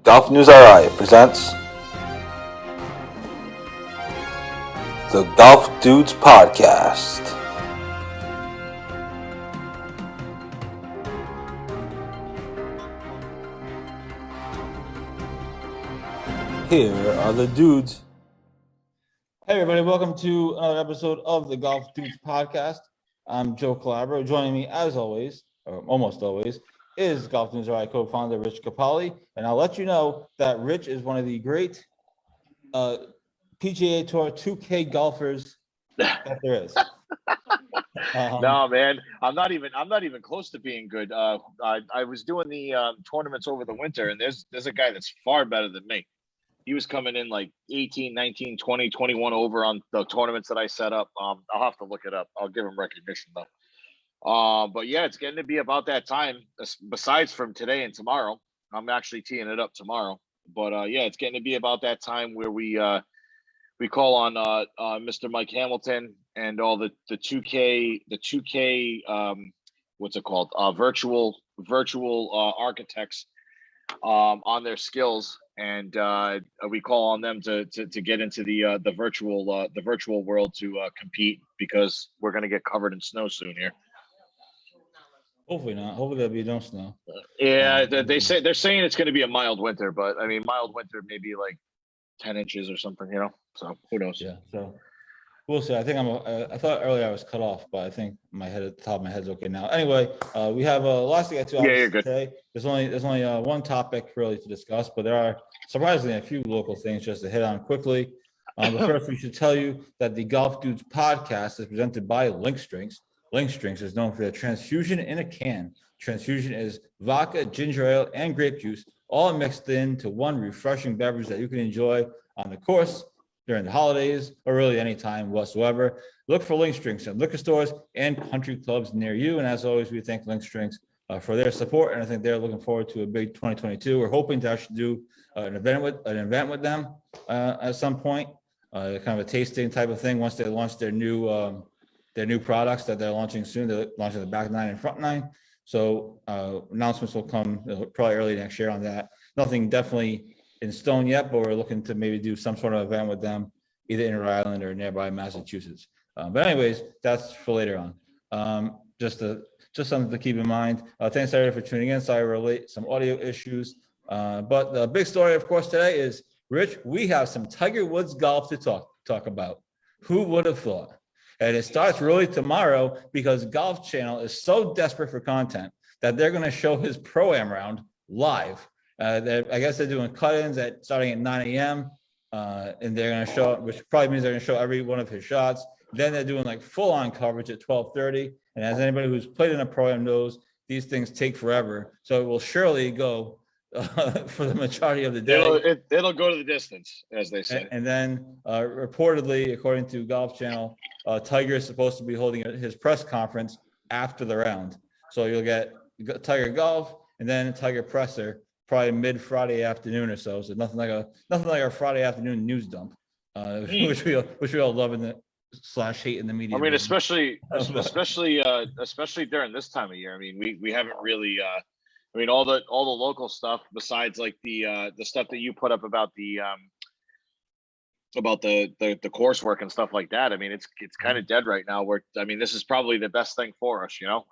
GolfNewsRI presents the Golf Dudes Podcast. Here are the dudes. Hey everybody, welcome to another episode of the Golf Dudes Podcast. I'm Joe Calabro. Joining me as always, or almost always, is GolfNewsRI co-founder Rich Capali. And I'll let you know that Rich is one of the great PGA Tour 2K golfers that there is. No, man, I'm not even close to being good. I was doing the tournaments over the winter, and there's a guy that's far better than me. He was coming in like 18, 19, 20, 21 over on the tournaments that I set up. I'll have to look it up. I'll give him recognition though. But yeah, it's getting to be about that time. Besides from today and tomorrow, I'm actually teeing it up tomorrow. But yeah, it's getting to be about that time where we call on Mr. Mike Hamilton and all the 2K what's it called? Virtual architects on their skills, and we call on them to get into the virtual world to compete, because we're going to get covered in snow soon here. Hopefully not. Hopefully there'll be no snow. Yeah, they're saying it's going to be a mild winter, but I mean, mild winter maybe like 10 inches or something, you know. So who knows? Yeah. So we'll see. I think I thought earlier I was cut off, but I think my head at the top of my head's okay now. Anyway, we have lots to get to. Yeah, you're good. Today. There's only one topic really to discuss, but there are surprisingly a few local things just to hit on quickly. But first, we should tell you that the Golf Dudes Podcast is presented by Lynx Drinks. Lynx Drinks is known for their transfusion in a can. Transfusion is vodka, ginger ale, and grape juice, all mixed into one refreshing beverage that you can enjoy on the course, during the holidays, or really any time whatsoever. Look for Lynx Drinks in liquor stores and country clubs near you. And as always, we thank Lynx Drinks for their support, and I think they're looking forward to a big 2022. We're hoping to actually do an event with them at some point, kind of a tasting type of thing once they launch their new products that they're launching soon. They're launching the back nine and front nine. So announcements will come probably early next year on that. Nothing definitely in stone yet, but we're looking to maybe do some sort of event with them, either in Rhode Island or nearby Massachusetts. But anyways, that's for later on. Just something to keep in mind. Thanks everybody for tuning in. Sorry we're late, some audio issues. But the big story, of course, today is, Rich, we have some Tiger Woods golf to talk about. Who would have thought? And it starts really tomorrow, because Golf Channel is so desperate for content that they're going to show his Pro-Am round live. I guess they're doing cut-ins starting at 9 a.m. And they're going to show, which probably means they're going to show every one of his shots. Then they're doing like full-on coverage at 12:30. And as anybody who's played in a Pro-Am knows, these things take forever. So it will surely go for the majority of the day. It'll go to the distance, as they say. And then reportedly, according to Golf Channel, Tiger is supposed to be holding his press conference after the round. So you'll get Tiger Golf and then Tiger Presser probably mid Friday afternoon or so. So nothing like our Friday afternoon news dump, which we all love in the /hate in the media. I mean, especially during this time of year. I mean, we haven't really. I mean, all the local stuff, besides like the stuff that you put up about the coursework and stuff like that. I mean, it's kind of dead right now. I mean, this is probably the best thing for us, you know.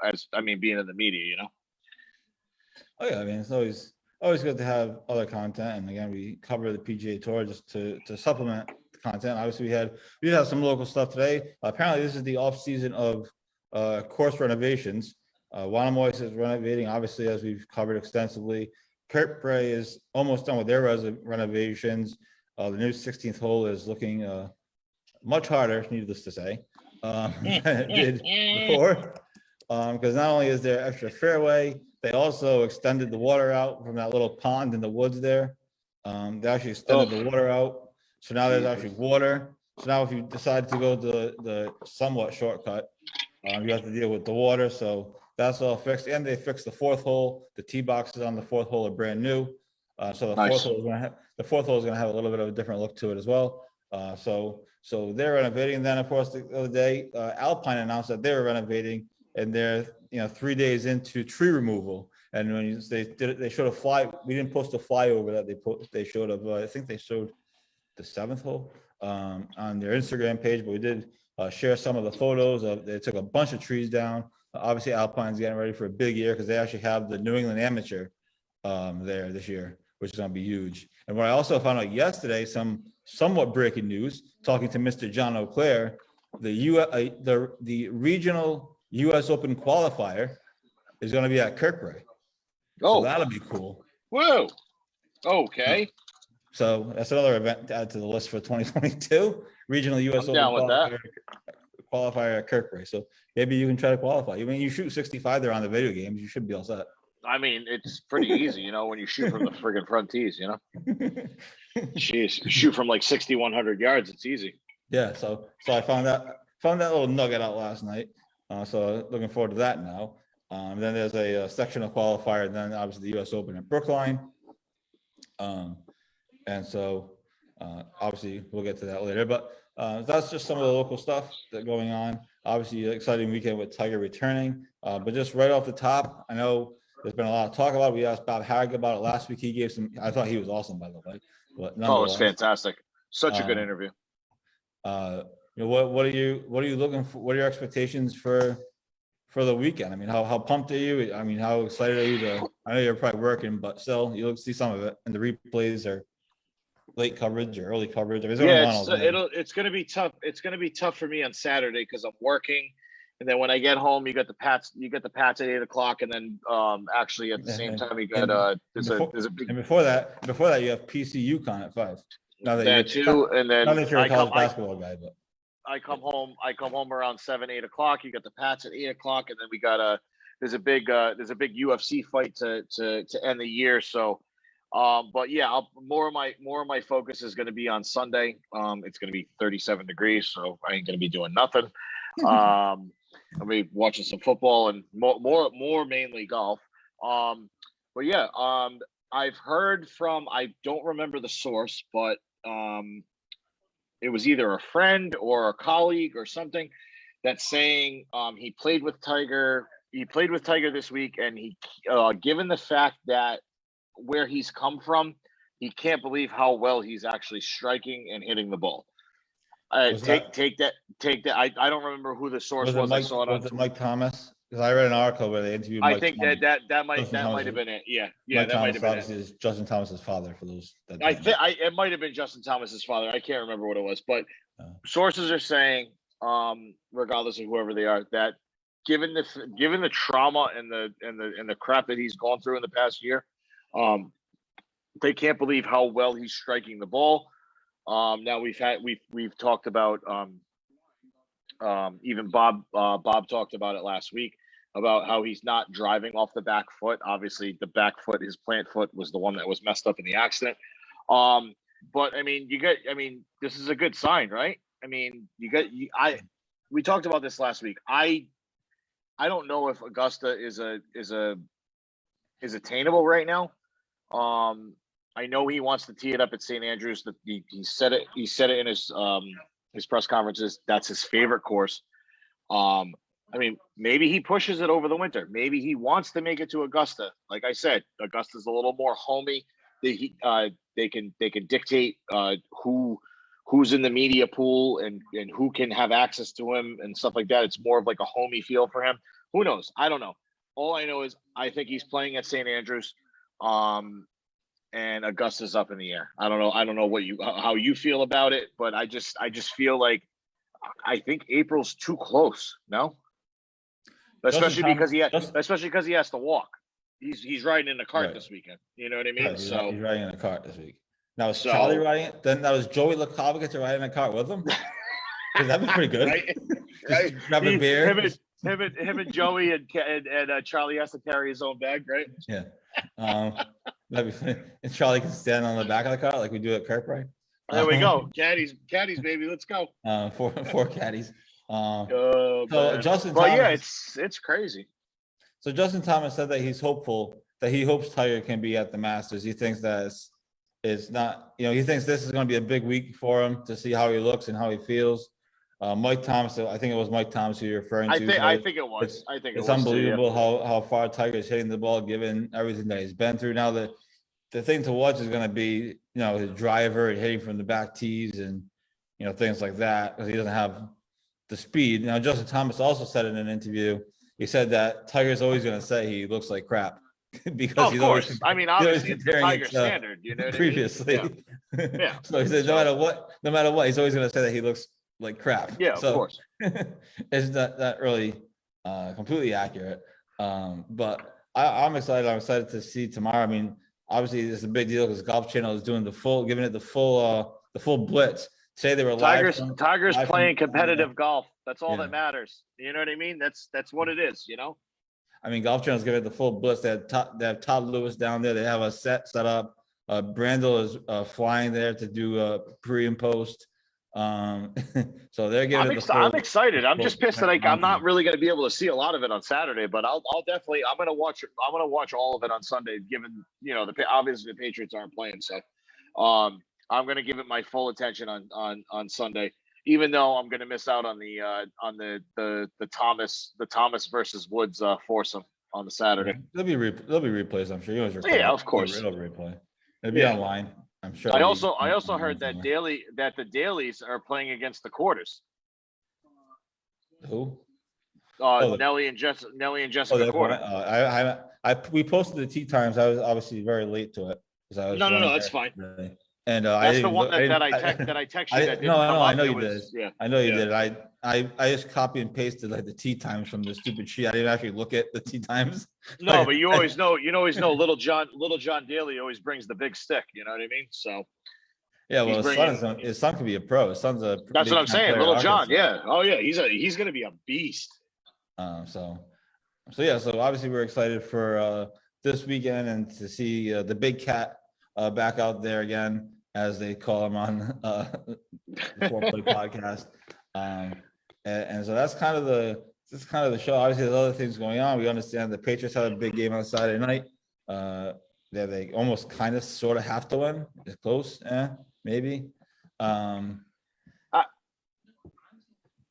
Being in the media, you know. Oh yeah, I mean, it's always good to have other content, and again, we cover the PGA Tour just to supplement the content. Obviously, we have some local stuff today. Apparently, this is the off season of course renovations. Wanamois is renovating, obviously, as we've covered extensively. Kirkbrey is almost done with their renovations. The new 16th hole is looking much harder, needless to say, than it did before. Because not only is there extra fairway, they also extended the water out from that little pond in the woods there. They actually extended the water out. So now there's actually water. So now if you decide to go the somewhat shortcut, you have to deal with the water. So that's all fixed. And they fixed the fourth hole. The tee boxes on the fourth hole are brand new. So the fourth hole is going to have a little bit of a different look to it as well. So they're renovating. And then, of course, the other day, Alpine announced that they were renovating, and they're 3 days into tree removal. And when they did it, they showed a fly. We didn't post a flyover that they showed of. I think they showed the 7th hole on their Instagram page, but we did share some of the photos of. They took a bunch of trees down. Obviously, Alpine's getting ready for a big year because they actually have the New England Amateur there this year, which is going to be huge. And what I also found out yesterday, somewhat breaking news, talking to Mr. John O'Clair, the regional U.S. Open qualifier is going to be at Kirkray. Oh, so that'll be cool. Whoa. Okay. So that's another event to add to the list for 2022. Regional U.S. I'm down Open with qualifier at Kirkray. So maybe you can try to qualify. I mean, you shoot 65 there on the video games, you should be all set. I mean, it's pretty easy, when you shoot from the friggin' front tees, Jeez, you shoot from like 6,100 yards. It's easy. Yeah. So I found that little nugget out last night. So looking forward to that now. Then there's a sectional qualifier, and then obviously the U.S. Open at Brookline. And so obviously we'll get to that later, but that's just some of the local stuff that's going on. Obviously, an exciting weekend with Tiger returning, but just right off the top, I know there's been a lot of talk about it. We asked Bob Harrigan about it last week. He gave I thought he was awesome, by the way. But it was fantastic. Such a good interview. What are you looking for? What are your expectations for the weekend? I mean, how pumped are you? I mean, how excited are you I know you're probably working, but still you'll see some of it, and the replays are late coverage or early coverage. It's going to be tough. It's going to be tough for me on Saturday because I'm working, and then when I get home, you got the Pats at 8:00, and then actually at the same time you got before that you have PC UConn at 5. Now that too, and then not that you're a college basketball guy, but I come home around 7-8 o'clock. You got the Pats at 8:00, and then we got there's a big UFC fight to end the year. So. But yeah, more of my focus is going to be on Sunday. It's going to be 37 degrees, so I ain't going to be doing nothing. I'll be watching some football and more mainly golf. But yeah, I've heard from, I don't remember the source, but it was either a friend or a colleague or something that's saying he played with Tiger. He played with Tiger this week, and he given the fact that where he's come from, he can't believe how well he's actually striking and hitting the ball. Take that. I don't remember who the source was. I saw it on. Was it Mike Thomas? Because I read an article where they interviewed Mike Thomas. that might have been it. Yeah, Mike that Thomas might have been obviously is Justin Thomas's father. For those, it might have been Justin Thomas's father. I can't remember what it was, but sources are saying, regardless of whoever they are, that given the trauma and the crap that he's gone through in the past year. They can't believe how well he's striking the ball. Now we've talked about even Bob talked about it last week about how he's not driving off the back foot. Obviously, the back foot, his plant foot, was the one that was messed up in the accident. But I mean, this is a good sign, right? I mean, we talked about this last week. I don't know if Augusta is attainable right now. I know he wants to tee it up at St. Andrews. That he said it. He said it in his press conferences. That's his favorite course. I mean, maybe he pushes it over the winter. Maybe he wants to make it to Augusta. Like I said, Augusta's a little more homey. They can dictate who's in the media pool and who can have access to him and stuff like that. It's more of like a homey feel for him. Who knows? I don't know. All I know is I think he's playing at St. Andrews. And Augusta's up in the air. I don't know how you feel about it, but I just feel like I think April's too close. No, especially because he has to walk. He's riding in the cart this weekend. You know what I mean? Right, he's riding in the cart this week. Now is Charlie riding? Then that was Joey LaCava get to ride in the cart with him. Because that'd be pretty good. Right? Grabbing beer. Him and Joey and Charlie has to carry his own bag, right? Yeah. That'd be funny. And Charlie can stand on the back of the car like we do at Kirkray. There we go. Caddies, baby, let's go. Four caddies. So Justin Thomas, yeah, it's crazy. So Justin Thomas said that he's hopeful that he hopes Tiger can be at the Masters. He thinks that it's not, he thinks this is going to be a big week for him to see how he looks and how he feels. Mike Thomas, I think it was Mike Thomas who you're referring to. I think it was. It's unbelievable how far Tiger's hitting the ball, given everything that he's been through. Now the thing to watch is going to be, his driver and hitting from the back tees and, things like that, because he doesn't have the speed. Now, Justin Thomas also said in an interview, he said that Tiger's always going to say he looks like crap because he's always. I mean, obviously, it's the Tiger standard. You know what previously. I mean? Yeah. So he said no matter what, he's always going to say that he looks like crap. Yeah, so, of course. It's not really completely accurate. But I'm excited. I'm excited to see tomorrow. I mean, obviously, it's a big deal because Golf Channel is doing giving it the full blitz. Say they were Tigers live playing competitive golf. That's all that matters. You know what I mean? That's what it is. I mean, Golf Channel's giving it the full blitz. They have Todd Lewis down there. They have a set up. Brandel is flying there to do pre and post. So they're giving. I'm excited. I'm just pissed that I'm not really going to be able to see a lot of it on Saturday, but I'm going to watch it. I'm going to watch all of it on Sunday, given obviously the Patriots aren't playing, so I'm going to give it my full attention on Sunday, even though I'm going to miss out on the Thomas versus Woods foursome on the Saturday. There'll be replays, I'm sure. Yeah, of course. It'll replay. It'll be online. I'm sure. I also heard that the Dailies are playing against the Quarters. Who? Nelly and Jessica Quarter. We posted the tea times. I was obviously very late to it. No, that's fine. Really. And that's the one that I texted you. I know you did. Yeah, I know you did. I just copy and pasted like the tea times from the stupid sheet. I didn't actually look at the tea times. No, but you always know. Little John Daly always brings the big stick. You know what I mean? So. Yeah, well, his son could be a pro. His son's a. That's what I'm saying, Little John. Yeah. Oh yeah, he's going to be a beast. So obviously we're excited for this weekend and to see the big cat back out there again, as they call him on the Foreplay podcast. And so that's kind of the show. Obviously, there's other things going on. We understand the Patriots have a big game on Saturday night. That they almost kind of sort of have to win. It's close, maybe. If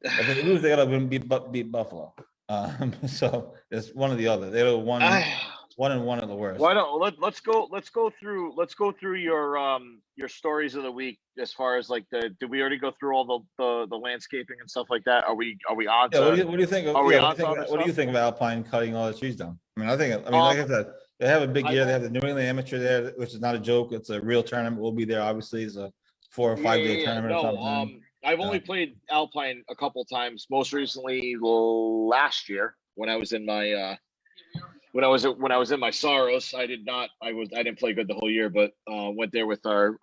they lose, they gotta beat Buffalo. So it's one or the other. They're 1-1 at the worst. Why don't let's go through your stories of the week, as far as like did we already go through all the landscaping and stuff like that? Are we on? Yeah, what do you think? What do you think of Alpine cutting all the trees down? Like I said, they have a big year. They have the New England Amateur there, which is not a joke. It's a real tournament. We'll be there. Obviously, it's a 4 or 5 day tournament. No, I've only played Alpine a couple times. Most recently, last year when I was in my when I was in my sorrows. I didn't play good the whole year, but went there with our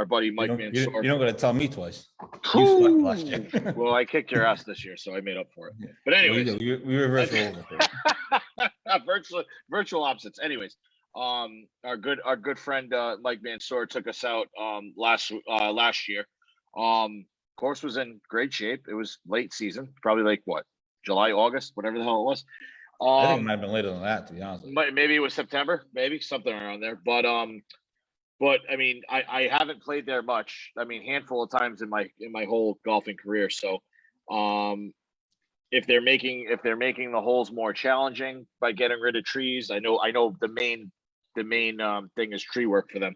buddy Mike Mansour. You don't got to tell me twice. You slept last year. Well, I kicked your ass this year, so I made up for it. But anyways, we reversed virtual opposites. Anyways, our good friend Mike Mansour took us out last year. Course was in great shape. It was late season, probably like July, August, whatever the hell it was. I think it might have been later than that, to be honest. Maybe it was September, maybe something around there. But I mean, I haven't played there much. I mean, handful of times in my whole golfing career. So, if they're making the holes more challenging by getting rid of trees, I know the main thing is tree work for them.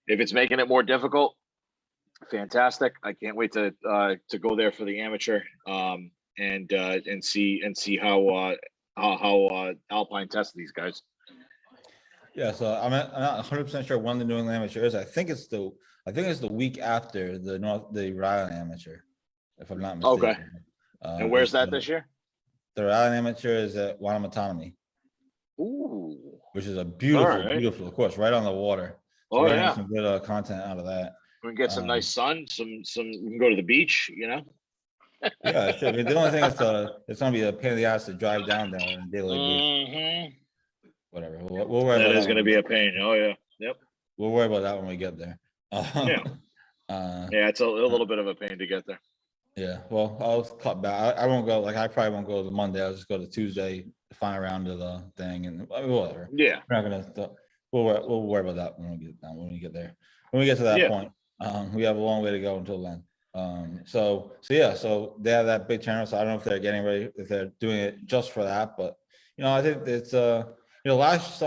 If it's making it more difficult, fantastic. I can't wait to go there for the amateur and see how Alpine tests these guys. Yeah, so I'm not 100% sure when the New England Amateur is. I think it's the week after the Rhode Island Amateur, if I'm not mistaken. Okay. And where's that this year? The Rhode Island Amateur is at Wanamatanami. Ooh. Which is a beautiful course, right on the water. So oh yeah. Some good content out of that. We can get some nice sun. We can go to the beach. Yeah, sure. I mean, the only thing is it's gonna be a pain in the ass to drive down there on a daily basis. Whatever. We'll worry about that. That is gonna be a pain. Oh yeah. Yep. We'll worry about that when we get there. Yeah. It's a little bit of a pain to get there. Yeah. Well, I'll cut back. I won't go. I probably won't go to Monday. I'll just go to Tuesday, the final round of the thing, and whatever. Yeah. We're not gonna. We'll worry about that when we get there. When we get to that point, we have a long way to go until then. So they have that big tournament. So I don't know if they're getting ready, if they're doing it just for that, but I think it's last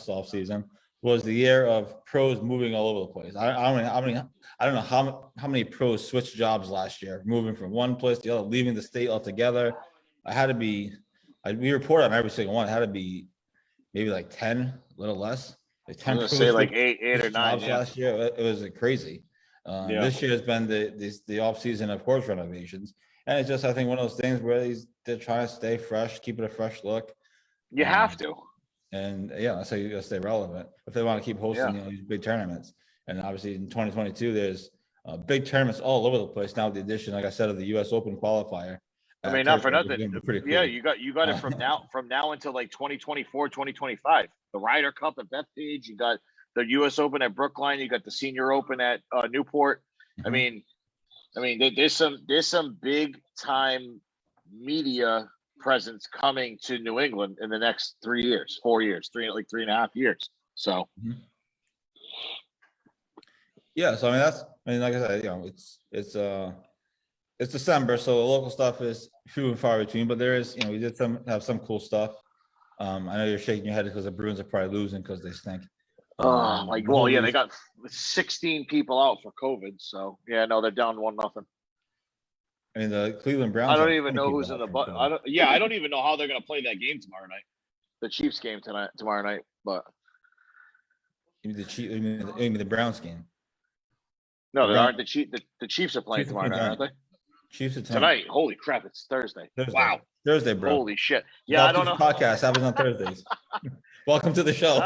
off season was the year of pros moving all over the place. I don't know how many pros switched jobs last year, moving from one place to the other, leaving the state altogether. We report on every single one. It had to be maybe like 10, a little less. Like 10 I'm gonna pros say like eight or nine. jobs Yeah. last year. It was crazy. This year has been the off season of course renovations, and it's just I think one of those things where they're trying to stay fresh, keep it a fresh look. You have to. And so you gotta stay relevant if they want to keep hosting these big tournaments. And obviously in 2022, there's big tournaments all over the place now with the addition, like I said, of the U.S. Open qualifier. I mean, not for nothing. Pretty cool. Yeah, you got it from now until like 2024, 2025. The Ryder Cup at Bethpage, you got the U.S. Open at Brookline, you got the Senior Open at Newport. Mhm. I mean, there's some big time media presence coming to New England in the next 3 years, 4 years, 3.5 years. So. Mhm. Yeah, so like I said, it's December, so the local stuff is few and far between, but there is, we did have some cool stuff. I know you're shaking your head because the Bruins are probably losing because they stink. They got 16 people out for COVID, so yeah, no, they're down 1-0. I mean, the Cleveland Browns. I don't even know who's in the butt. I don't even know how they're going to play that game tomorrow night. The Chiefs game tomorrow night, but you mean the Browns game? No, they aren't. The Chiefs are playing tomorrow night, aren't they? Chiefs are tonight. Holy crap! It's Thursday. Wow. Thursday, bro. Holy shit. Yeah, I don't know. Podcast happens on Thursdays. Welcome to the show.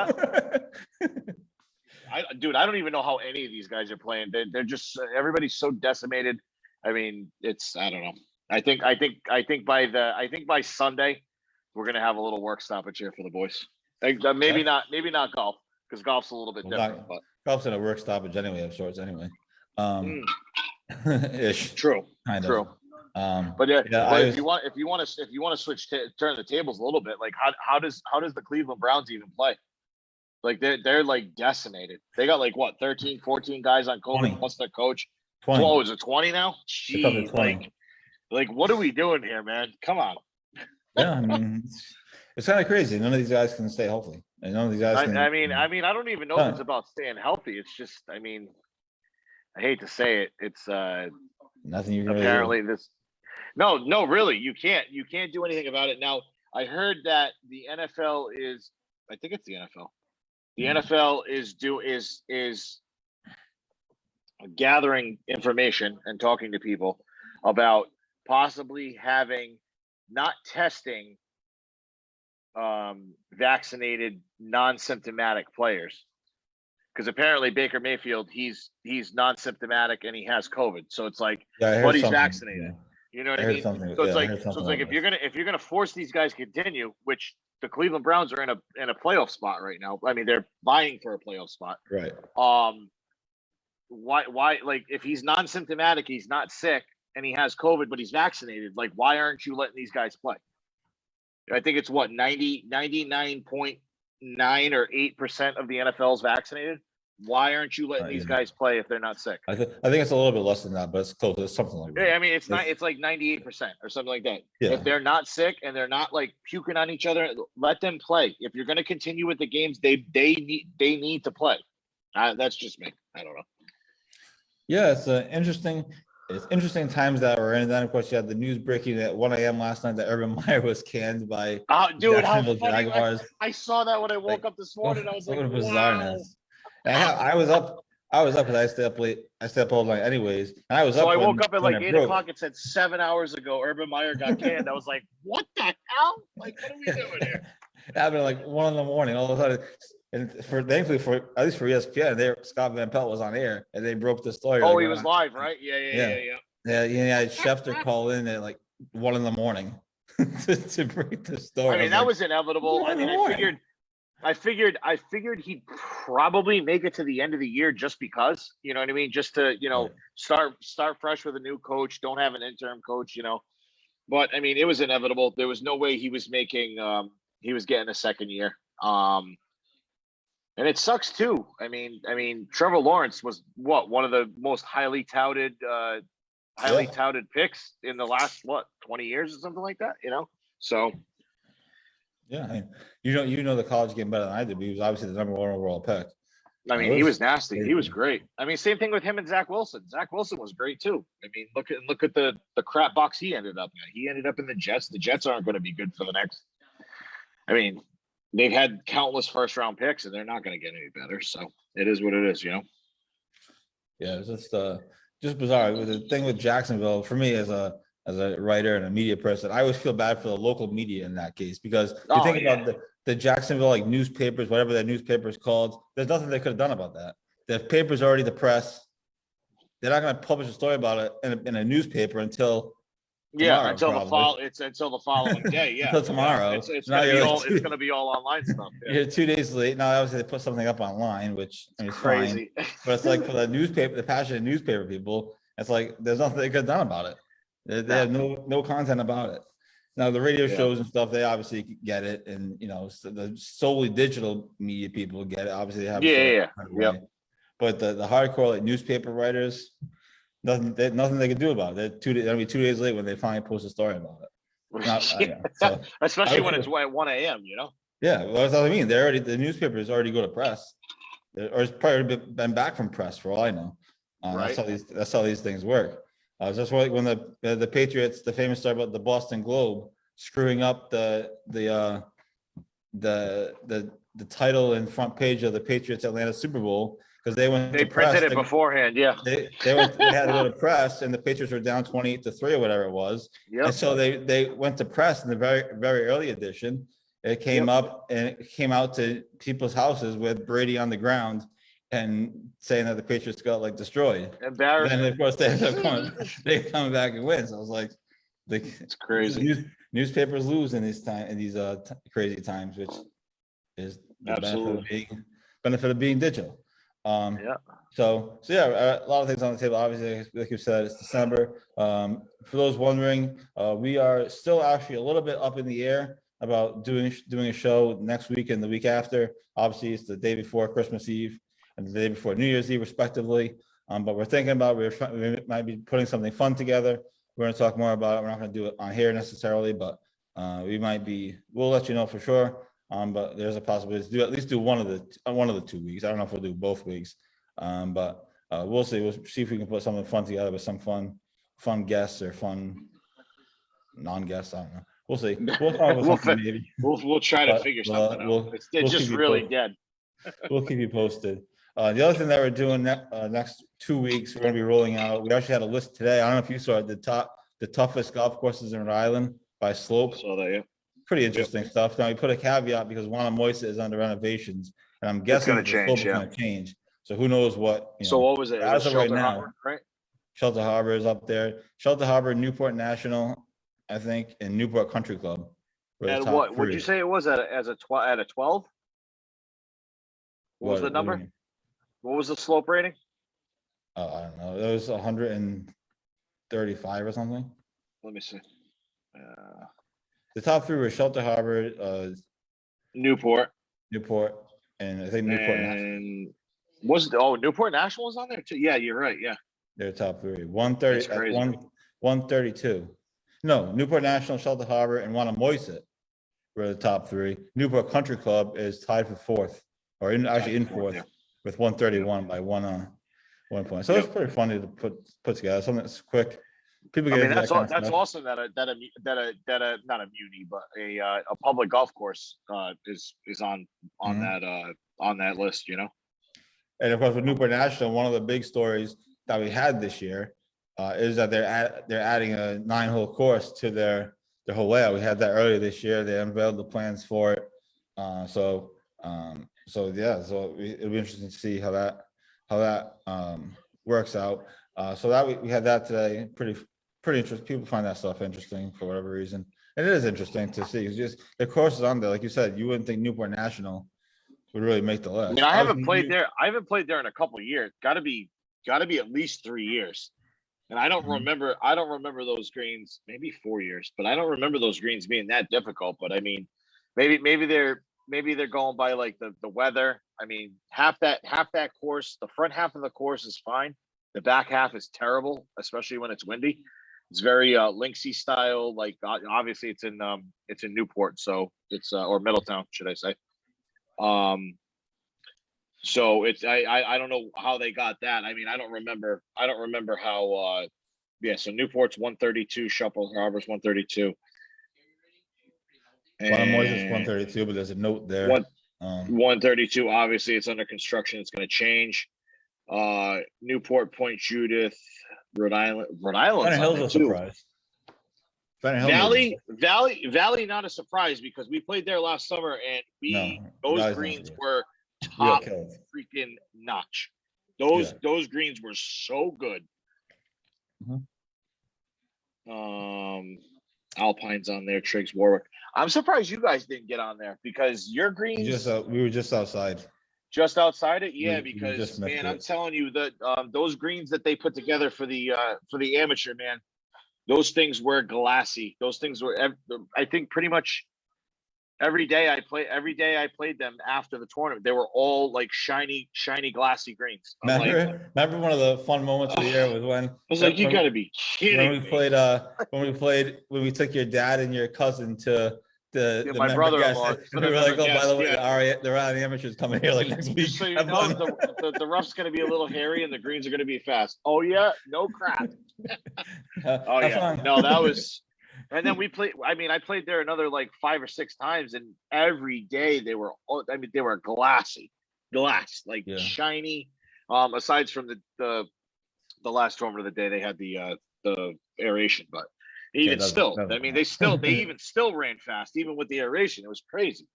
I don't even know how any of these guys are playing. They're just everybody's so decimated. I mean, I don't know. I think by Sunday we're gonna have a little work stoppage here for the boys. Maybe not golf, because golf's a little bit different. But golf's in a work stoppage anyway of sorts anyway. Ish. True. Kind True. of. But if you want to switch turn the tables a little bit, like how does the Cleveland Browns even play? Like they're like decimated. They got like what 13, 14 guys on COVID plus their coach. 20. Oh, is it 20 now? Jeez, like what are we doing here, man? Come on. Yeah, I mean it's kind of crazy. None of these guys can stay healthy. And none of these guys I mean, I don't even know if it's about staying healthy. It's just, I mean, I hate to say it. It's nothing you can apparently really do. No, really, you can't do anything about it. Now, I heard that the NFL is, I think it's the NFL. The NFL is gathering information and talking to people about possibly not testing vaccinated non-symptomatic players, because apparently Baker Mayfield he's non-symptomatic and he has COVID, so it's like, but he's vaccinated. Yeah. You know what I mean? So it's like if you're gonna force these guys to continue, which the Cleveland Browns are in a playoff spot right now. I mean, they're vying for a playoff spot. Right. Why like if he's non-symptomatic, he's not sick, and he has COVID, but he's vaccinated, like why aren't you letting these guys play? I think it's what 99.9 or 8% of the NFL is vaccinated. Why aren't you letting these guys play if they're not sick? I think it's a little bit less than that, but it's close. It's something like that. Yeah, I mean it's like 98% or something like that. Yeah. If they're not sick and they're not like puking on each other, let them play. If you're going to continue with the games, they need to play. That's just me. I don't know. Yeah, it's interesting times that we're in. And then of course you had the news breaking at 1 a.m. last night that Urban Meyer was canned by dude, how funny. Jaguars. I saw that when I woke up this morning. I was like, bizarreness. Wow. I was up because I stayed up late. I stayed up all night anyways. And I was up. So I woke up at like 8 o'clock. It said 7 hours ago Urban Meyer got canned. I was like, what the hell? Like, what are we doing here? It happened like 1 a.m. All of a sudden. And thankfully for at least for ESPN, Scott Van Pelt was on air and they broke the story. Oh, he was live, right? Yeah. Yeah, Schefter called in at like 1 a.m. to break the story. I mean, that was inevitable. I mean, I figured he'd probably make it to the end of the year just because, you know what I mean? Just to, start fresh with a new coach, don't have an interim coach, But I mean, it was inevitable. There was no way he was getting a second year. And it sucks too. I mean, Trevor Lawrence was one of the most highly touted picks in the last 20 years or something like that. So Yeah, I mean, the college game better than I did. But he was obviously the number 1 overall pick. I mean, he was nasty. He was great. I mean, same thing with him and Zach Wilson. Zach Wilson was great too. I mean, look at the crap box he ended up in. He ended up in the Jets. The Jets aren't going to be good for the next. I mean, they've had countless first-round picks, and they're not going to get any better. So it is what it is, Yeah, it's just bizarre. The thing with Jacksonville, for me as a writer and a media person, I always feel bad for the local media in that case, because you think about the Jacksonville newspapers, whatever that newspaper is called. There's nothing they could have done about that. The paper's already the press. They're not going to publish a story about it in a newspaper until tomorrow, until the following day. Yeah, until tomorrow. It's going to be all online stuff. Yeah. You're 2 days late. Now, obviously, they put something up online, which is crazy. Fine. But it's like for the newspaper, the passionate newspaper people, it's like there's nothing they could have done about it. They have no content about it. Now, the radio shows and stuff, they obviously get it, and the solely digital media people get it. Obviously, they have But the hardcore newspaper writers, nothing they can do about it. They'll be 2 days late when they finally post a story about it. So, especially when it's at 1 a.m. Yeah, well, that's what I mean. The newspapers already go to press, or it's probably been back from press for all I know. Right. That's how these things work. Just like when the Patriots, the famous story about the Boston Globe screwing up the title and front page of the Patriots Atlanta Super Bowl, because they printed it beforehand. Yeah, they had to go to press, and the Patriots were down 28-3 or whatever it was. Yep. And so they went to press in the very, very early edition. It came up, and it came out to people's houses with Brady on the ground and saying that the Patriots got destroyed. Embarrassed. And then, of course, they come back and win. So I was like, it's crazy. Newspapers lose in these crazy times, which is the benefit of being digital. So a lot of things on the table. Obviously, like you said, it's December. For those wondering, we are still actually a little bit up in the air about doing a show next week and the week after. Obviously, it's the day before Christmas Eve and the day before New Year's Eve, respectively. But we're thinking about we might be putting something fun together. We're going to talk more about it. We're not going to do it on here necessarily, but we'll let you know for sure. But there's a possibility to at least do one of the 2 weeks. I don't know if we'll do both weeks, but we'll see. We'll see if we can put something fun together with some fun guests or fun non-guests. I don't know. We'll see. We'll try to figure something out. It's just really dead. We'll keep you posted. The other thing that we're doing next 2 weeks, we're going to be rolling out. We actually had a list today. I don't know if you saw it. The toughest golf courses in Rhode Island by slope. Saw that, yeah. Pretty interesting stuff. Now we put a caveat because Wannamoisa is under renovations, and I'm guessing it's going to change. So who knows what? So what was it? As of right now, right? Shelter Harbor is up there. Shelter Harbor, Newport National, I think, and Newport Country Club. And what would you say it was at a 12? What was the number? What was the slope rating? I don't know. It was 135 or something. Let me see. The top three were Shelter Harbor, Newport, and I think Newport National. Newport National was on there too? Yeah, you're right. Yeah, they're top three. 132. No, Newport National, Shelter Harbor, and Wannamoisa were the top three. Newport Country Club is tied for fourth, or in fourth, with 131 by 1 point. So it's pretty funny to put together something that's quick. People get that's awesome that a not a muni but a public golf course is on that list, And of course, with Newport National, one of the big stories that we had this year is that they're adding a 9-hole course to their whole layout. We had that earlier this year. They unveiled the plans for it. So it'll be interesting to see how that works out. So that we had that today. Pretty interesting. People find that stuff interesting for whatever reason, and it is interesting to see. It's just the courses on there, like you said, you wouldn't think Newport National would really make the list. I mean, I haven't played there. I haven't played there in a couple of years. Got to be at least 3 years. And I don't remember. I don't remember those greens. Maybe 4 years, but I don't remember those greens being that difficult. But I mean, maybe they're going by like the weather. I mean, half that course, the front half of the course is fine. The back half is terrible, especially when it's windy. It's very linksy style. Like obviously it's in Newport, so it's or Middletown, should I say? So it's I don't know how they got that. I mean, I don't remember how. So Newport's 132, Shuffle Harbor's 132. Moyes is 132, but there's a note there. 132. Obviously, it's under construction. It's going to change. Newport, Point Judith, Rhode Island. Vernon Hill's a surprise. Valley, not a surprise because we played there last summer and those greens were top freaking notch. Those greens were so good. Alpine's on there, Triggs, Warwick. I'm surprised you guys didn't get on there because your greens. We were just outside. Just outside it, yeah. Because man, I'm telling you that those greens that they put together for the amateur, man, those things were glassy. Those things were. I think pretty much every day I played them after the tournament. They were all like shiny, glassy greens. Remember one of the fun moments of the year was when I was like, you gotta be kidding me. When we took your dad and your cousin to my brother-in-law. We were like, by the way, the round of the amateurs coming here like next week. So you know, the rough's gonna be a little hairy and the greens are gonna be fast. Oh yeah, no crap. Oh yeah, no, that was. And then we played. I mean, I played there another like 5 or 6 times, and every day they were. They were glassy, shiny. Aside from the last tournament of the day, they had the aeration, but even still, I mean, they even still ran fast, even with the aeration. It was crazy.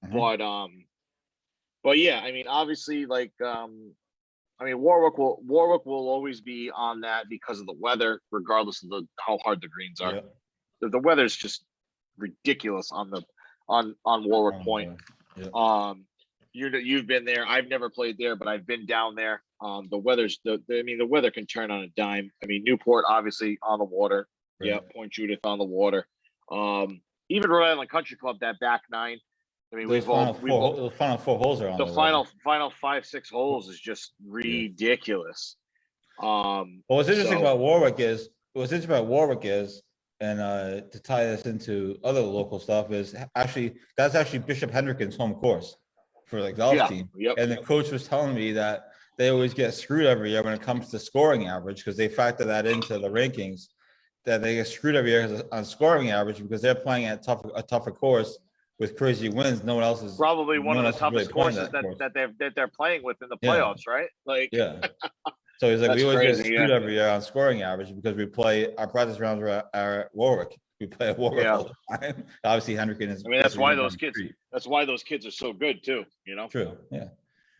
But yeah, I mean, obviously, like, Warwick will always be on that because of the weather, regardless of how hard the greens are. Yeah. The weather's just ridiculous on Warwick Point. Yeah. You've been there. I've never played there, but I've been down there. The weather can turn on a dime. I mean, Newport obviously on the water. Right. Yeah, Point Judith on the water. Even Rhode Island Country Club, that back 9. I mean, the final 4 holes are on the final 5-6 holes is just ridiculous. What's interesting about Warwick is, and to tie this into other local stuff, is that's actually Bishop Hendrick's home course for the golf team. Yep. And the coach was telling me that they always get screwed every year when it comes to scoring average because they factor that into the rankings. That they get screwed every year on scoring average because they're playing at a tougher course with crazy winds. No one else is probably one of the toughest courses that they're playing with in the playoffs, right? Like, yeah. So he's like, we always get screwed every year on scoring average because we play our practice rounds are at Warwick. We play at Warwick all the time. Obviously, Hendricken is. I mean, that's why those kids. That's why those kids are so good too. You know. True. Yeah.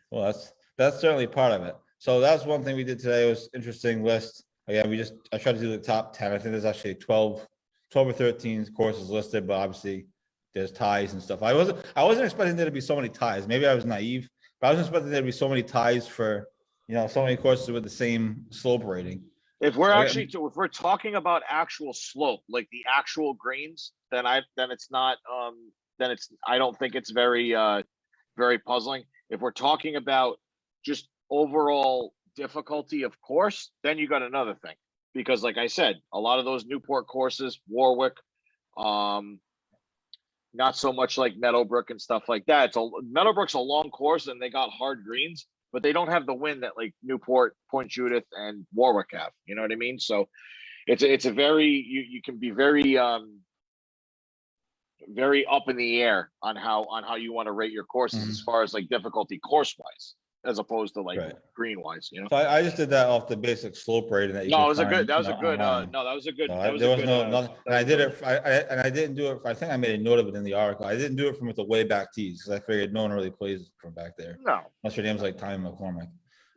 Well, that's certainly part of it. So that's one thing we did today. It was interesting list. Again, I tried to do the top 10. I think there's actually 12 or 13 courses listed, but obviously there's ties and stuff. I wasn't expecting there to be so many ties. Maybe I was naive, but I wasn't expecting there to be so many ties for, so many courses with the same slope rating. If we're talking about actual slope, like the actual greens, then it's not I don't think it's very very puzzling. If we're talking about just overall difficulty of course, then you got another thing, because like I said, a lot of those Newport courses, Warwick, not so much like Meadowbrook and stuff like that. Meadowbrook's a long course and they got hard greens, but they don't have the wind that like Newport, Point Judith, and Warwick have. You know what I mean? So it's a very you can be very very up in the air on how you want to rate your courses as far as like difficulty course wise, as opposed to like green wise, So I just did that off the basic slope rating. That was a good. And I did it. I didn't do it. I think I made a note of it in the article. I didn't do it from the way back tees because I figured no one really plays from back there. No, unless your name's like Tommy McCormick.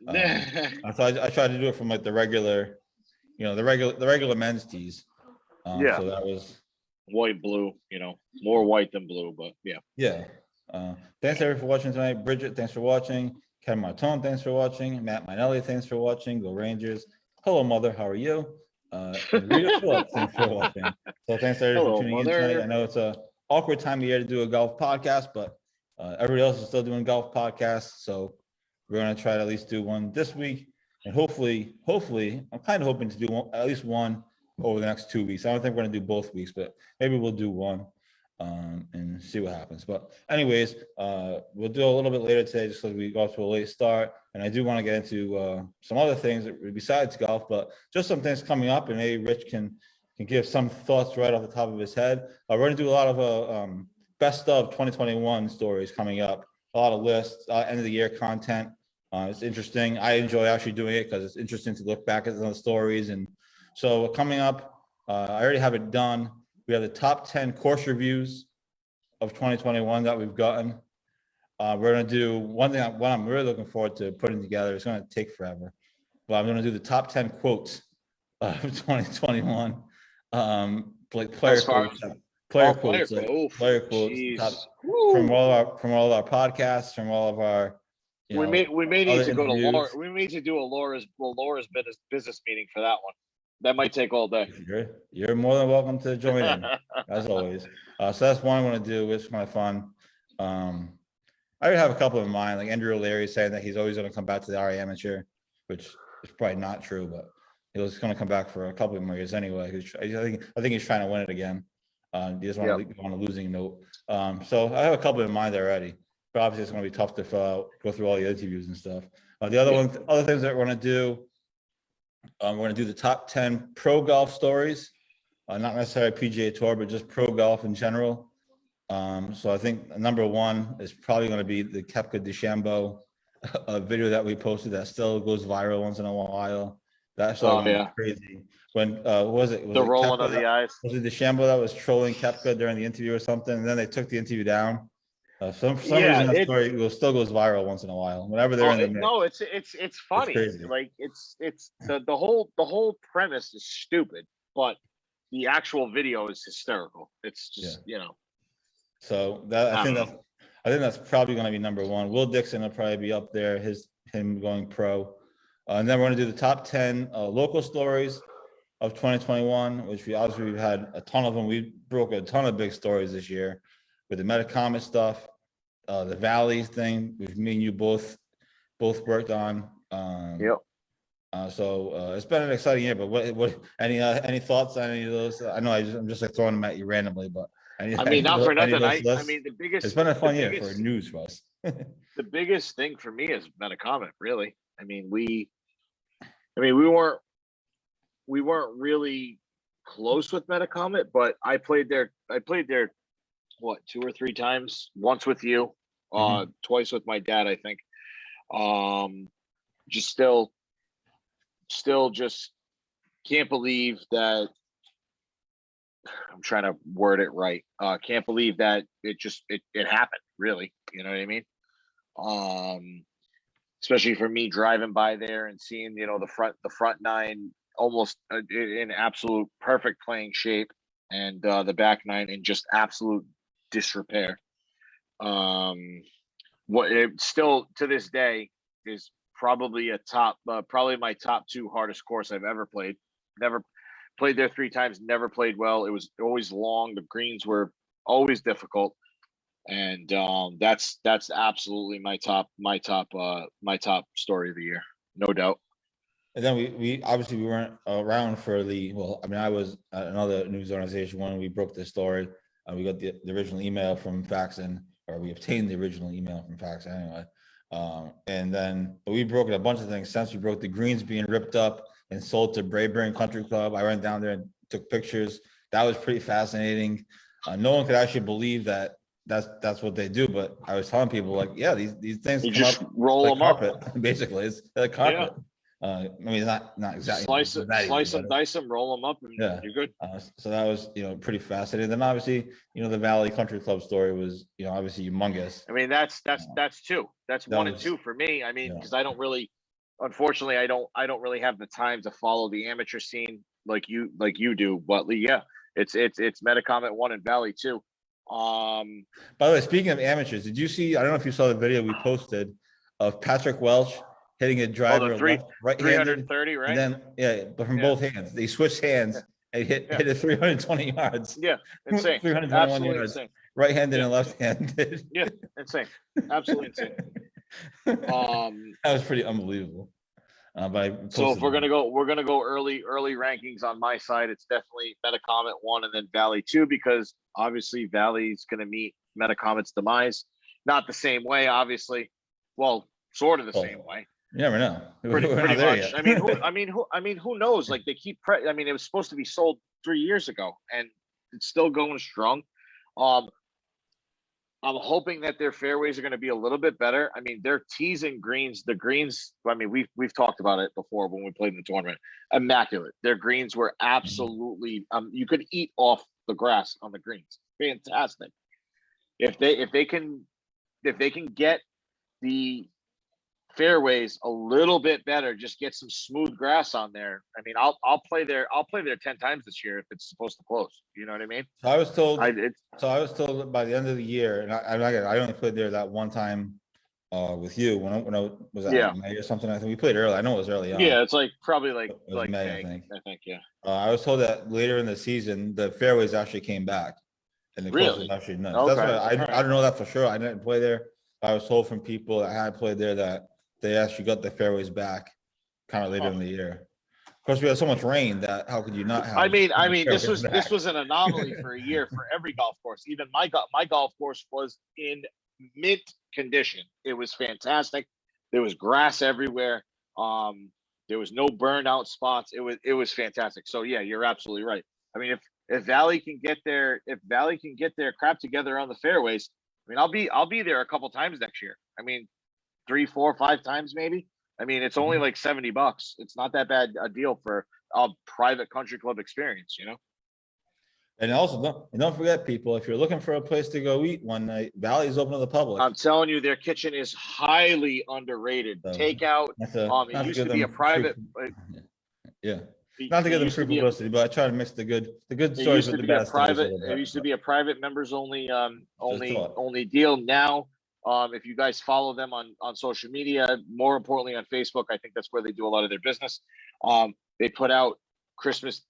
I tried to do it from like the regular, the regular men's tees. So that was white, blue. More white than blue, but yeah. Yeah. Thanks everyone for watching tonight. Bridget, thanks for watching. Kevin Martone, thanks for watching. Matt Minelli, thanks for watching. Go Rangers. Hello, Mother. How are you? Rita Phillips, thanks for watching. So thanks everybody for tuning in tonight. I know it's a awkward time of year to do a golf podcast, but Everybody else is still doing golf podcasts, so we're going to try to at least do one this week. And hopefully, I'm kind of hoping to do at least one over the next 2 weeks. I don't think we're going to do both weeks, but maybe we'll do one and see what happens. But anyways, we'll do a little bit later today just because we got to a late start. And I do want to get into some other things besides golf, but just some things coming up. And maybe Rich can give some thoughts right off the top of his head. We're going to do a lot of best of 2021 stories coming up, a lot of lists, end of the year content. It's interesting. I enjoy actually doing it because it's interesting to look back at the stories. And so coming up, I already have it done. We have the top 10 course reviews of 2021 that we've gotten. We're going to do one thing, what I'm really looking forward to putting together. It's going to take forever, but I'm going to do the top 10 quotes of 2021. Like player quotes, player quotes, from all our podcasts, from all of our. We may need to go to Laura. We need to do a Laura's business meeting for that one. That might take all day. You're more than welcome to join in, as always. So that's one I'm going to do. It's kind of fun. I already have a couple in mind, like Andrew O'Leary saying that he's always going to come back to the RA Amateur, which is probably not true, but he was going to come back for a couple of more years anyway. I think he's trying to win it again. He doesn't want to go on a losing note. So I have a couple in mind already. But obviously, it's going to be tough to go through all the interviews and stuff. The other things that we're going to do, we're going to do the top 10 pro golf stories, not necessarily PGA Tour, but just pro golf in general. So I think number one is probably going to be the Koepka DeChambeau video that we posted that still goes viral once in a while. That's crazy. When was it? The rolling of the eyes. Was it DeChambeau that was trolling Koepka during the interview or something? And then they took the interview down. For some reason that story still goes viral once in a while. Whenever they're in the mix. No, it's funny. It's like it's the whole premise is stupid, but the actual video is hysterical. It's just So I think that's probably going to be number one. Will Dixon will probably be up there. Him going pro, and then we're going to do the top 10 local stories of 2021, which we've had a ton of them. We broke a ton of big stories this year. With the Metacomet stuff, the Valley thing, me and you both worked on. So it's been an exciting year. But what any thoughts on any of those? I know I'm just like throwing them at you randomly, but not for nothing. The biggest. It's been a fun year for news for us. The biggest thing for me is Metacomet. Really, we weren't really close with Metacomet, but I played there. What, 2 or 3 times? Once with you, twice with my dad, I think. Just still just can't believe that. I'm trying to word it right. Can't believe that it happened. Really, you know what I mean? Especially for me driving by there and seeing the front 9 almost in absolute perfect playing shape, and the back 9 in just absolute disrepair. What it still to this day is probably probably my top 2 hardest course I've ever played. Never played there 3 times, never played well. It was always long. The greens were always difficult. And that's absolutely my top story of the year. No doubt. And then we obviously we weren't around for I was at another news organization when we broke this story. We got the original email from Faxon, or we obtained the original email from Faxon anyway. But we broke a bunch of things since we broke the greens being ripped up and sold to Brayburn Country Club. I went down there and took pictures. That was pretty fascinating. No one could actually believe that that's what they do, but I was telling people these things you just roll them carpet, up. Basically, it's like carpet. Not exactly. Slice them, dice them, roll them up, and you're good. So that was pretty fascinating. Then obviously the Valley Country Club story was obviously humongous. That's 2. That's 1 and 2 for me. Because I don't really, unfortunately, I don't really have the time to follow the amateur scene like you do. But it's Metacomet 1 and Valley 2. By the way, speaking of amateurs, did you see? I don't know if you saw the video we posted of Patrick Welch hitting a driver right 330, right? And then but from both hands, they switched hands, and hit it 320 yards. Yeah, insane. 321 Absolutely yards. insane. Right-handed and left-handed. Yeah, insane. Absolutely insane. That was pretty unbelievable. So if we're gonna go early rankings on my side, it's definitely Metacomet 1 and then Valley 2, because obviously Valley's gonna meet Metacomet's demise. Not the same way, obviously. Well, sort of the same way. You never know. Pretty much. I mean, who knows? Like they keep. I mean, it was supposed to be sold 3 years ago, and it's still going strong. I'm hoping that their fairways are going to be a little bit better. I mean, they're teasing greens. The greens. I mean, we've talked about it before when we played in the tournament. Immaculate. Their greens were absolutely. You could eat off the grass on the greens. Fantastic. If they can get the fairways a little bit better, just get some smooth grass on there. I mean, I'll play there 10 times this year if it's supposed to close. You know what I mean? So I was told by the end of the year, and I only played there that one time with you when I was at May or something. I think we played early. I know it was early on. Yeah, it's probably May, I think yeah. I was told that later in the season the fairways actually came back, and the course was actually nice. Okay. That's what I don't know that for sure. I didn't play there. I was told from people that had played there that they actually got the fairways back kind of later in the year. Of course, we had so much rain that how could you not have? I mean, this was an anomaly for a year for every golf course. Even my golf course was in mint condition. It was fantastic. There was grass everywhere. There was no burnout spots. It was fantastic. So yeah, you're absolutely right. I mean, if Valley can get their crap together on the fairways, I mean, I'll be there a couple times next year. I mean, 3, 4, 5 times maybe. I mean, it's only like $70. It's not that bad a deal for a private country club experience, you know. And also, don't forget, people, if you're looking for a place to go eat one night, Valley's open to the public. I'm telling you, their kitchen is highly underrated. So, Takeout. It used to be a private. Yeah. Not to give them free publicity, but I try to mix the good stories with the bad stories. It used to be a private members only deal. Now, if you guys follow them on social media, more importantly on Facebook, I think that's where they do a lot of their business. They put out Christmas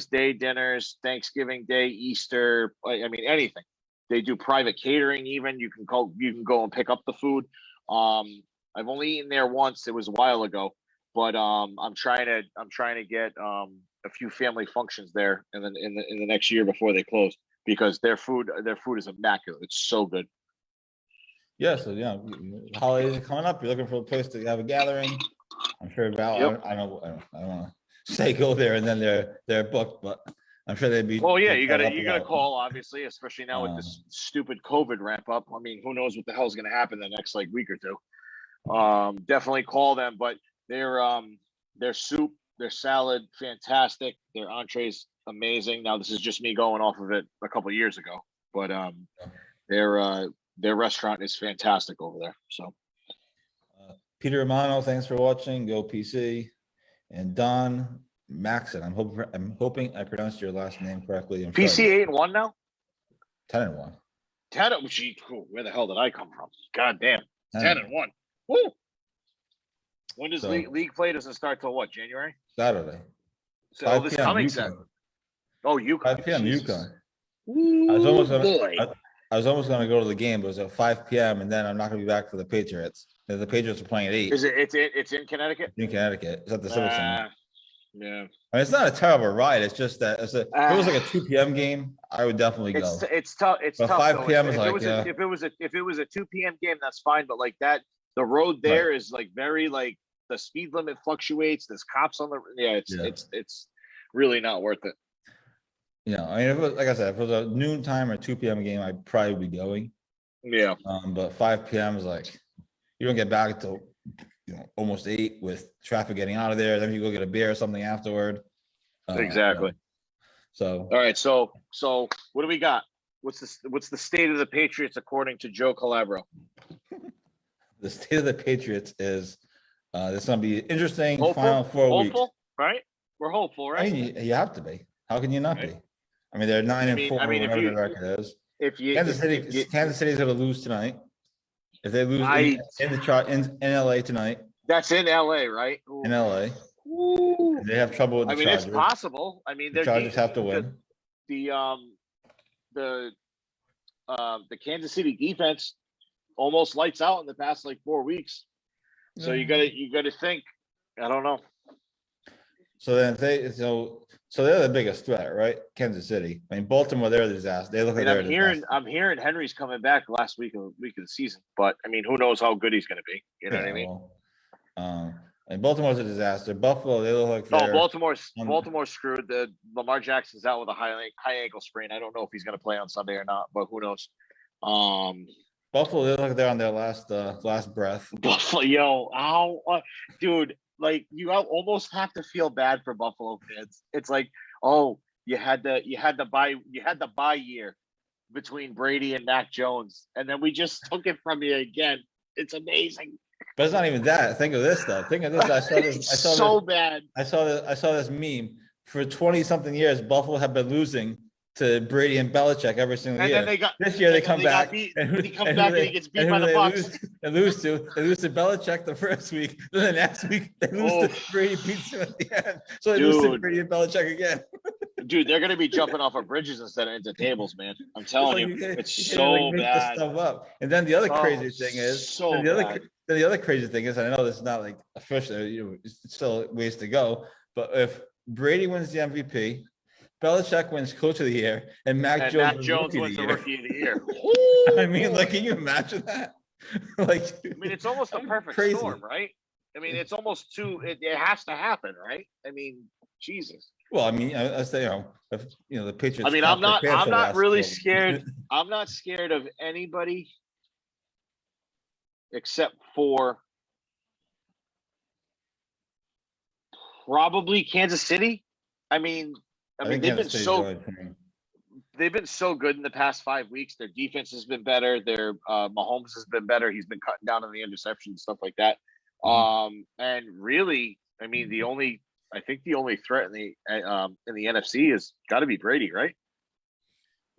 Day dinners, Thanksgiving Day, Easter. I mean, anything. They do private catering. Even you can go and pick up the food. I've only eaten there once. It was a while ago. But I'm trying to get a few family functions there in the next year before they close, because their food is immaculate. It's so good. Yeah, so holidays are coming up. You're looking for a place to have a gathering. I'm sure Val. Yep. I don't want to say go there and then they're booked, but I'm sure they'd be. Well, yeah, you gotta call, obviously, especially now with this stupid COVID ramp up. I mean, who knows what the hell is going to happen the next week or two. Definitely call them, but. Their soup, their salad, fantastic. Their entrees, amazing. Now this is just me going off of it a couple of years ago, but their restaurant is fantastic over there. So, Peter Romano, thanks for watching. Go PC, and Don Maxon. I'm hoping I pronounced your last name correctly. PC 8-1 now. 10-1. 10. Where the hell did I come from? God damn. 10-1. Woo. When does league play? Doesn't start till what? January? Saturday. So this coming Saturday. Oh, UConn. 5 p.m. UConn. I was almost gonna go to the game, but it was at 5 p.m. and then I'm not gonna be back for the Patriots. The Patriots are playing at 8. Is it? It's in Connecticut. In Connecticut. It's at the Civic Center. Yeah. I mean, it's not a terrible ride. It's just that if it was like a 2 p.m. game, I would definitely go. It's tough. It's but tough. 5 p.m. is if it was a 2 p.m. game, that's fine. But like that, the road there is like very like. The speed limit fluctuates. There's cops on the. It's really not worth it. Yeah, I mean, if it was, like I said, if it was a noon time or 2 p.m. game, I'd probably be going. Yeah. But 5 p.m. is like you don't get back until almost 8 with traffic getting out of there. Then you go get a beer or something afterward. Exactly. So. All right. So what do we got? What's the state of the Patriots according to Joe Calabro? The state of the Patriots is. This is going to be interesting. Hopeful? Final 4 weeks. Right? We're hopeful, right? I mean, you have to be. How can you not be? I mean, they're 9-4. Whatever the record is. Kansas City's going to lose tonight. If they lose in LA tonight. That's in LA, right? Ooh. In LA. Ooh. They have trouble with the I mean, Chargers. it's possible. I mean, The Chargers have to win. The Kansas City defense almost lights out in the past like 4 weeks. So you gotta think. I don't know. So then so they're the biggest threat, right? Kansas City. I mean, Baltimore, they're a disaster. They look like they're a disaster. I'm hearing Henry's coming back last week of the season, but I mean, who knows how good he's going to be? You know what I mean? Well, and Baltimore's a disaster. Buffalo, they look like they're Baltimore's screwed. The Lamar Jackson's out with a high ankle sprain. I don't know if he's going to play on Sunday or not, but who knows? Buffalo, they look like they're on their last breath. Buffalo, dude. Like you almost have to feel bad for Buffalo fans. It's like, oh, you had the bye year between Brady and Mac Jones, and then we just took it from you again. It's amazing. But it's not even that. Think of this though. Think of this. I saw bad. I saw this meme. For 20-something years, Buffalo have been losing to Brady and Belichick every single year. This year they come back and he gets beat by the Bucs. They lose to Belichick the first week. Then the next week they lose to Brady, beats him at the end. So they lose to Brady and Belichick again. Dude, they're gonna be jumping off of bridges instead of into tables, man. I'm telling you, it's so bad. Stuff up. And then the other crazy thing is, the other crazy thing is, and I know this is not like official, it's still ways to go, but if Brady wins the MVP, Belichick wins Coach of the Year, and Mac Jones wins the Rookie of the Year. I mean, like, can you imagine that? Like, I mean, it's almost a perfect storm, right? I mean, it's almost it has to happen, right? I mean, Jesus. Well, I mean, I say, if the Patriots. I mean, I'm not really scared. I'm not scared of anybody except for probably Kansas City. I mean, they've been so good in the past 5 weeks. Their defense has been better. Their Mahomes has been better. He's been cutting down on the interceptions and stuff like that. And really, I mean, the only threat in the NFC has got to be Brady, right?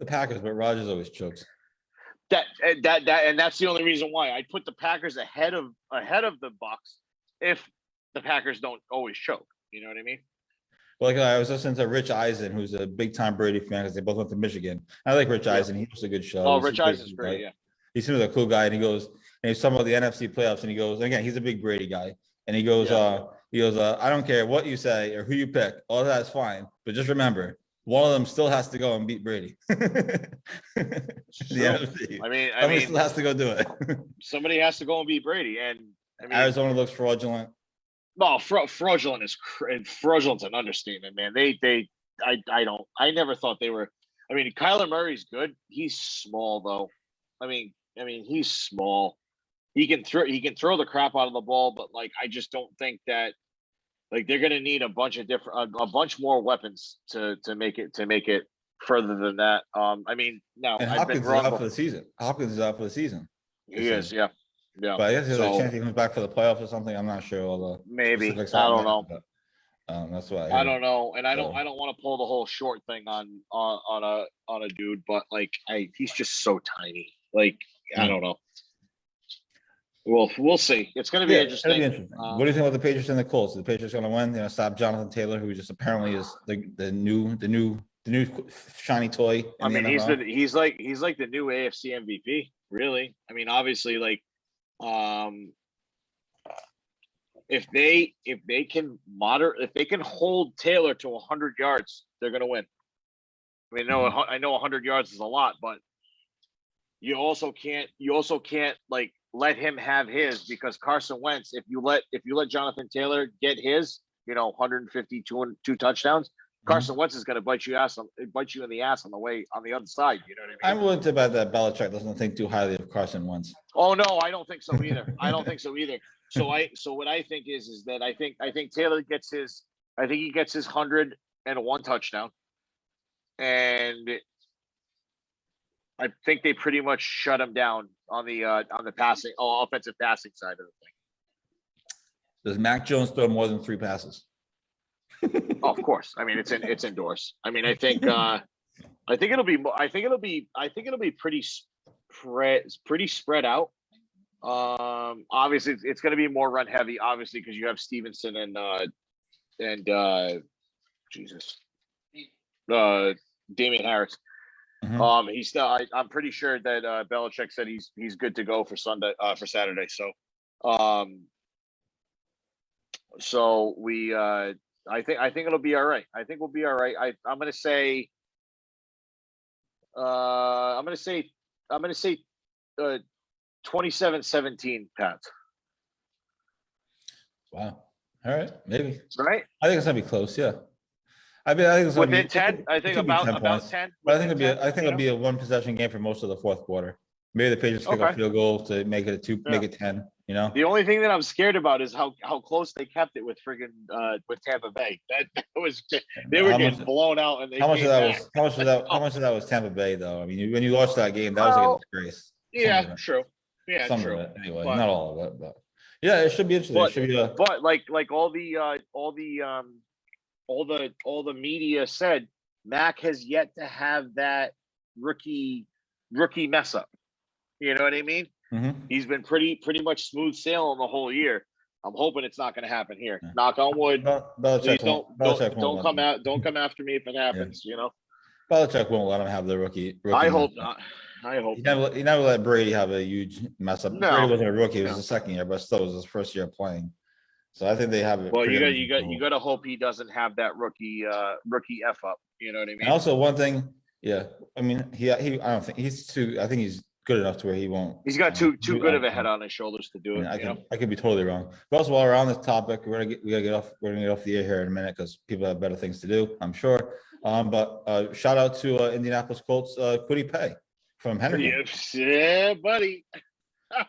The Packers, but Rodgers always chokes. And that's the only reason why I put the Packers ahead of the Bucs if the Packers don't always choke. You know what I mean? Well, like I was listening to Rich Eisen, who's a big time Brady fan because they both went to Michigan. I like Rich Eisen. He was a good show. Oh, Rich Eisen's great. Yeah. He seems like a cool guy, and he's talking about the NFC playoffs, and he goes, again, he's a big Brady guy, and he goes, I don't care what you say or who you pick, all that's fine, but just remember, one of them still has to go and beat Brady. The NFC. Somebody still has to go do it. Somebody has to go and beat Brady, and Arizona looks fraudulent. No, fraudulent's an understatement, man. I never thought they were. I mean, Kyler Murray's good. He's small though. I mean, he's small. He can throw the crap out of the ball, but like I just don't think that like they're gonna need a bunch more weapons to make it further than that. I mean, now Hopkins is out for the season. Hopkins is out for the season. He is, yeah. Yeah, but I guess there's a chance he comes back for the playoffs or something. I'm not sure. Maybe I don't know. But, that's why I don't know, and I don't want to pull the whole short thing on a dude, but like he's just so tiny. Like I don't know. We'll see. It's going to be interesting. It'll be interesting. What do you think about the Patriots and the Colts? Are the Patriots going to win? Stop Jonathan Taylor, who just apparently is the new shiny toy. I mean, he's like the new AFC MVP. Really, I mean, obviously, like. If they can hold Taylor to 100 yards, they're going to win. I mean, I know 100 yards is a lot, but you also can't like let him have his, because Carson Wentz, if you let Jonathan Taylor get his, 150, two touchdowns, Carson Wentz is going to bite you in the ass on the other side. You know what I mean? I'm willing to bet that Belichick doesn't think too highly of Carson Wentz. Oh no, I don't think so either. So what I think is that I think Taylor gets his. I think he gets his 101 touchdown, and I think they pretty much shut him down on the offensive passing side of the thing. Does Mac Jones throw more than 3 passes? Oh, of course. I mean, it's indoors. I mean, I think it'll be pretty spread out. Obviously, it's going to be more run heavy, obviously, because you have Stevenson and Jesus, Damian Harris. Mhm. He's still. I'm pretty sure that Belichick said he's good to go for Saturday. So we. I think it'll be all right. I think we'll be all right. I'm gonna say. I'm gonna say. 27-17, Pats. Wow. All right, maybe. Right? I think it's gonna be close. Yeah. I mean, I think it's gonna Within be 10. I it think could be 10 about points, 10. but I think Within 10. I think it'll be a one possession game for most of the fourth quarter. Maybe the Patriots kick a Okay. field goal to make it make Yeah. it 10. You know. The only thing that I'm scared about is how close they kept it with friggin' with Tampa Bay. That was they were getting blown out, and they How much of came that back. was how much of that was Tampa Bay though? I mean, when you watched that game, that was like a Well, disgrace. yeah, true. Yeah, Some true. of it anyway, But- not all of it, but yeah, it should be interesting. It should be But like all the media said, Mac has yet to have that rookie mess up. You know what I mean? Mhm. He's been pretty much smooth sailing the whole year. I'm hoping it's not going to happen here. Yeah. Knock on wood. Please don't come after me if it happens. Yeah. You know, Belichick won't let him have the rookie. I hope not. He never let Brady have a huge mess up. No. Brady wasn't a rookie; it was his second year, but still was his first year playing. So I think they have it. Well, you got to hope he doesn't have that rookie f up. You know what I mean? And also one thing, yeah, I mean I don't think he's too. I think he's good enough to where he won't. He's got too good of a head on his shoulders to do it. I could be totally wrong. But also, while we're on this topic, we're gonna get off the air here in a minute because people have better things to do, I'm sure. But shout out to Indianapolis Colts, Kwity Paye from Henry. Yeah, buddy.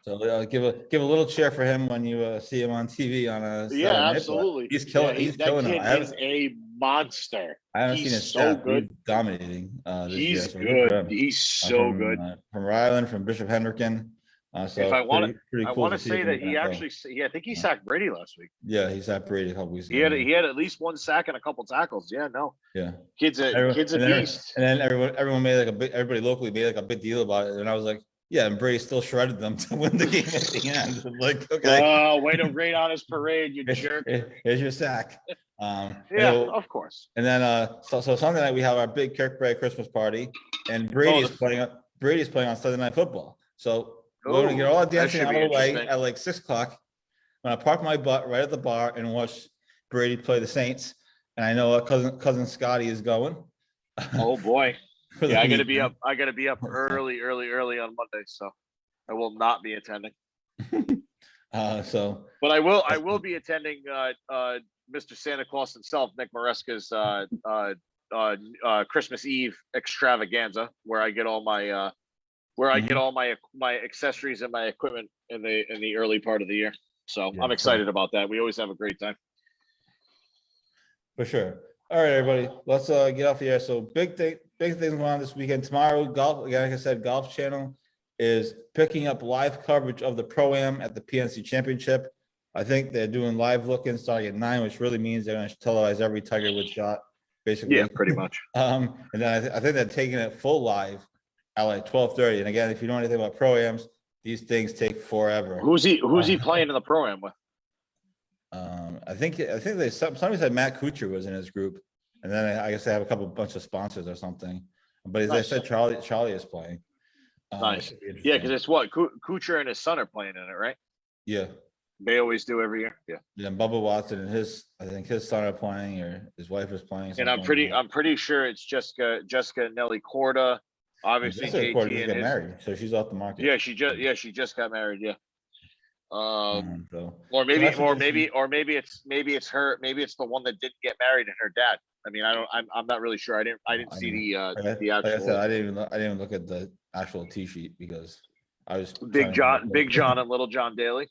So give a little cheer for him when you see him on TV on a Saturday night. Absolutely. He's killing. He's killing it. That kid is a monster. I haven't seen his so stat. good. He's dominating. He's year, good. He's so good. From Ryland, from Bishop Hendricken. So if I want to say that he actually, I think he sacked Brady last week. Yeah, he sacked Brady a couple weeks ago. He had at least one sack and a couple tackles. Yeah, no. Yeah. Kid's a beast. And then everyone made everybody locally made a big deal about it, and I was like, yeah, and Brady still shredded them to win the game at the end. I'm like, okay. Oh, way to rain on his parade, you jerk. Here's your sack. Of course. And then so Sunday night we have our big Kirkbride Christmas party, and Brady's playing on Sunday Night Football. So we're gonna get all that dancing out of the way at like 6 o'clock. I'm gonna park my butt right at the bar and watch Brady play the Saints. And I know cousin Scotty is going. Oh boy. Yeah, I gotta be up early on Monday, so I will not be attending. But I will be attending Mr. Santa Claus himself, Nick Maresca's Christmas Eve extravaganza, where I get all my my accessories and my equipment in the early part of the year. So I'm excited about that. We always have a great time. For sure. All right, everybody, let's get off the air. So big things going on this weekend. Tomorrow, golf. Again, like I said, Golf Channel is picking up live coverage of the Pro-Am at the PNC Championship. I think they're doing live look-in starting at 9, which really means they're going to televise every Tiger Woods shot, basically. Yeah, pretty much. And then I think they're taking it full live at like 12:30. And again, if you know anything about Pro-Ams, these things take forever. Who's he playing in the Pro-Am with? I think they somebody said Matt Kuchar was in his group, and then I guess they have a bunch of sponsors or something. But as I said, Charlie is playing. Nice. Yeah, because it's what Kuchar and his son are playing in it, right? Yeah. They always do every year. Yeah. Yeah, and Bubba Watson and his son are playing, or his wife is playing. And I'm pretty sure it's Jessica and Nelly Corda. Obviously, JT Corda just got married, so she's off the market. Yeah, she just got married. Yeah. Or maybe it's her. Maybe it's the one that didn't get married and her dad. I mean, I'm not really sure. I didn't see the actual. Like I said, I didn't even look at the actual T sheet because I was Big John and Little John Daly.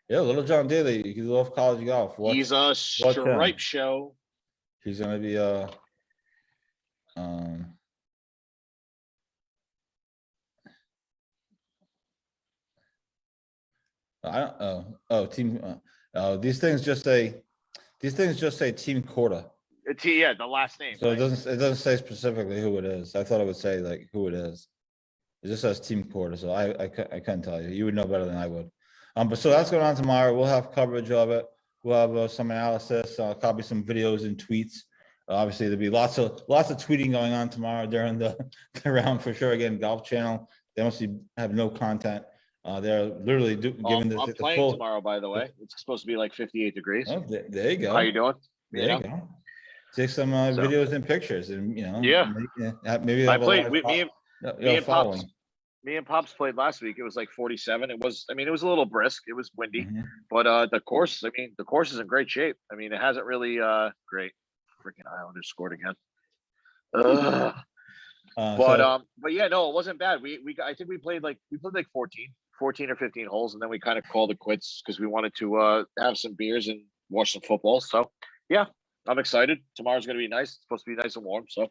Yeah, Little John Daly. He loves college golf. He's a stripe show. He's gonna be these things just say Team Corda. The last name. So right? It doesn't say specifically who it is. I thought it would say like who it is. It just says Team Corda, so I couldn't tell you. You would know better than I would. But so that's going on tomorrow. We'll have coverage of it. We'll have some analysis, copy some videos and tweets. Obviously, there'll be lots of tweeting going on tomorrow during the round for sure. Again, Golf Channel, they mostly have no content. They're literally giving I'm playing full tomorrow, by the way. It's supposed to be like 58 degrees. Oh, there you go. How you doing? There you go. Take some videos and pictures, and maybe I played. Me and Pops played last week. It was like 47. It was a little brisk. It was windy, but the course is in great shape. It hasn't really great. Freaking Islanders scored again. But yeah, no, it wasn't bad. I think we played like 14 or 15 holes, and then we kind of called it quits because we wanted to have some beers and watch some football. So yeah, I'm excited. Tomorrow's going to be nice. It's supposed to be nice and warm. So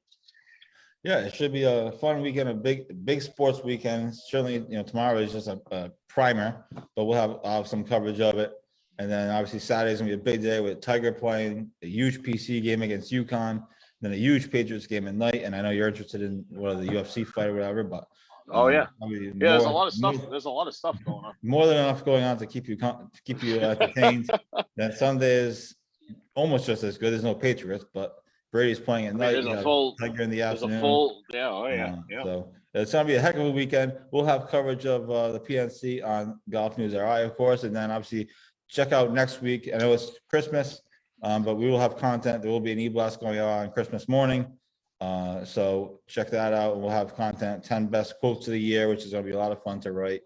yeah, it should be a fun weekend, a big sports weekend. Certainly, tomorrow is just a primer, but we'll have some coverage of it. And then obviously Saturday's gonna be a big day with Tiger playing a huge PC game against UConn, then a huge Patriots game at night. And I know you're interested in the UFC fight or whatever, but there's a lot of stuff. There's a lot of stuff going on. More than enough going on to keep you entertained. Then Sunday is almost just as good. There's no Patriots, but Brady's playing at night. There's a full Tiger in the afternoon. So it's gonna be a heck of a weekend. We'll have coverage of the PNC on GolfNewsRI, of course, and then obviously check out next week. I know it's Christmas, but we will have content. There will be an e-blast going on Christmas morning. So check that out. We'll have content, 10 best quotes of the year, which is going to be a lot of fun to write.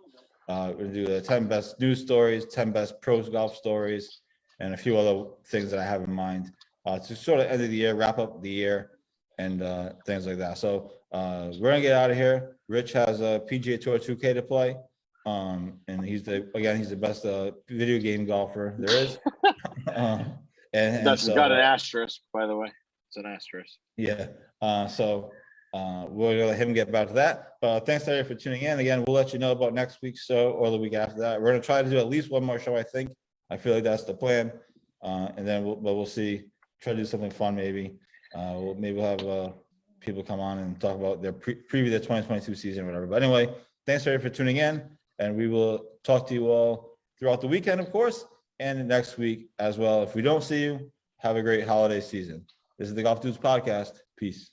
We'll do the 10 best news stories, 10 best pros golf stories, and a few other things that I have in mind to sort of end of the year, wrap up the year, and things like that. So we're going to get out of here. Rich has a PGA Tour 2K to play. And he's the best video game golfer there is. and that's got an asterisk, by the way. It's an asterisk. Yeah. So we're gonna let him get back to that. But thanks everybody for tuning in. Again, we'll let you know about next week's show or the week after that. We're gonna try to do at least one more show. I think. I feel like that's the plan. And then we'll see. Try to do something fun maybe. We'll have people come on and talk about their preview the 2022 season or whatever. But anyway, thanks everybody for tuning in. And we will talk to you all throughout the weekend, of course, and next week as well. If we don't see you, have a great holiday season. This is the Golf Dudes Podcast. Peace.